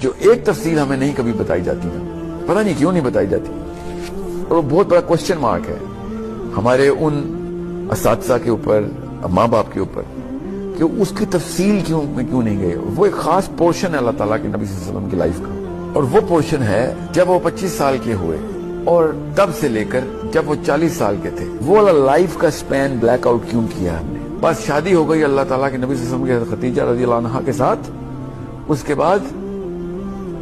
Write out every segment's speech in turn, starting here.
جو ایک تفصیل ہمیں نہیں کبھی بتائی جاتی نا، پتہ نہیں کیوں نہیں بتائی جاتی، اور وہ بہت بڑا کوشچن مارک ہے ہمارے ان اساتذہ کے اوپر، ماں باپ کے اوپر، کہ اس کی تفصیل کیوں نہیں گئے۔ وہ ایک خاص پورشن ہے اللہ تعالیٰ کے نبی صلی اللہ علیہ وسلم کی لائف کا، اور وہ پورشن ہے جب وہ 25 سال کے ہوئے اور تب سے لے کر جب وہ 40 سال کے تھے، وہ لائف کا سپین بلیک آؤٹ کیوں کیا ہم نے۔ بس شادی ہو گئی اللہ تعالیٰ کے نبی صلی اللہ علیہ وسلم کے خدیجہ رضی اللہ عنہا کے ساتھ، اس کے بعد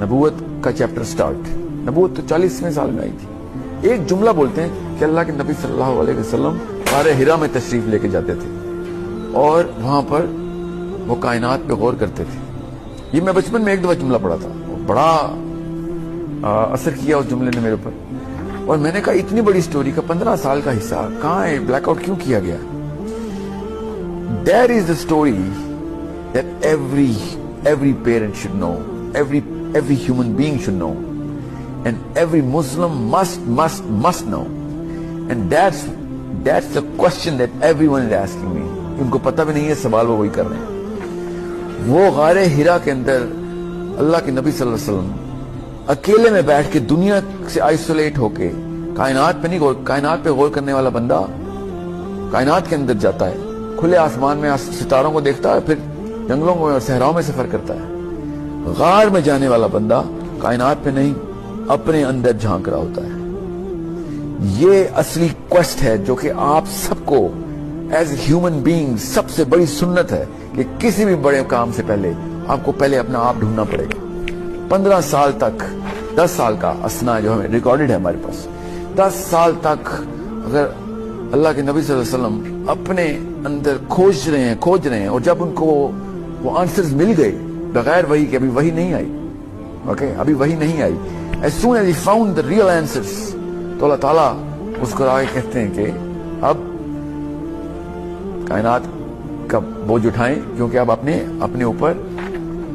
نبوت کا چیپٹر سٹارٹ۔ نبوت تو 40ویں سال میں آئی تھی۔ ایک جملہ بولتے ہیں کہ اللہ کے نبی صلی اللہ علیہ وسلم غار حرا میں تشریف لے کے جاتے تھے اور وہاں پر وہ کائنات پہ غور کرتے تھے۔ یہ میں بچپن میں ایک دفعہ جملہ پڑھا تھا، بڑا اثر کیا اس جملے نے میرے اوپر، اور میں نے کہا اتنی بڑی سٹوری کا 15 سال کا حصہ کہاں ہے، بلیک آؤٹ کیوں کیا گیا؟ That is the story that every parent should know, every human being should know, and every Muslim must know, and that's the question that everyone is asking me. ان کو پتہ بھی نہیں ہے، سوال وہ وہی کر رہے ہیں۔ وہ غار حرا کے اندر اللہ کے نبی صلی اللہ علیہ وسلم اکیلے میں بیٹھ کے دنیا سے آئسولیٹ ہو کے کائنات پہ غور کرنے والا بندہ کائنات کے اندر جاتا ہے، کھلے آسمان میں ستاروں کو دیکھتا ہے، پھر جنگلوں میں اور صحراؤں میں سفر کرتا ہے۔ غار میں جانے والا بندہ کائنات پہ نہیں، اپنے اندر جھانک رہا ہوتا ہے۔ یہ اصلی کوسٹ ہے جو کہ آپ سب کو ایز ہیومن بینگ سب سے بڑی سنت ہے کہ کسی بھی بڑے کام سے پہلے آپ کو پہلے اپنا آپ ڈھونڈنا پڑے گا۔ 15 سال تک، 10 سال کا اسنا جو ہمیں ریکارڈڈ ہے ہمارے پاس، 10 سال تک اگر اللہ کے نبی صلی اللہ علیہ وسلم اپنے اندر کھوج رہے ہیں اور جب ان کو وہ آنسرز مل گئے بغیر وحی کے، ابھی وحی نہیں آئی، اوکے، ابھی وحی نہیں آئی، as soon as he found the real answers، تو اللہ تعالیٰ اس کو آگے کہتے ہیں کہ اب کائنات کا بوجھ اٹھائیں، کیونکہ اب اپنے اوپر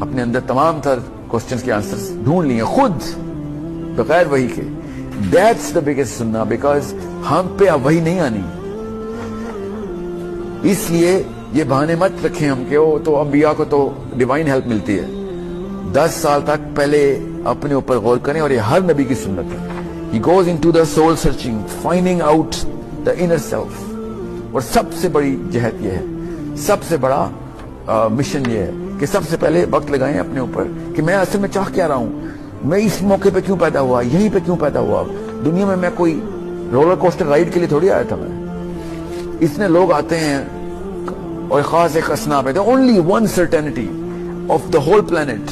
اپنے اندر تمام تر کوسچنز کے آنسرز ڈھونڈ لیے خود بغیر وحی کے۔ That's the biggest sunnah، because ہم پہ اب وحی نہیں آنی، اس لیے یہ بہانے مت رکھیں ہم کہ وہ تو انبیاء کو تو ڈیوائن ہیلپ ملتی ہے۔ 10 سال تک پہلے اپنے اوپر غور کریں، اور یہ ہر نبی کی سنت ہے۔ He goes into the soul searching, finding out the inner self، اور سب سے بڑی جہت یہ ہے، سب سے بڑا مشن یہ ہے کہ سب سے پہلے وقت لگائیں اپنے اوپر کہ میں اصل میں چاہ کیا رہا ہوں، میں اس موقع پہ کیوں پیدا ہوا، یہیں پہ کیوں پیدا ہوا، دنیا میں کوئی رولر کوسٹر رائڈ کے لیے تھوڑی آیا تھا میں۔ اس میں لوگ آتے ہیں اور خاص ایک اسنا پہ، only one certainty of the whole plant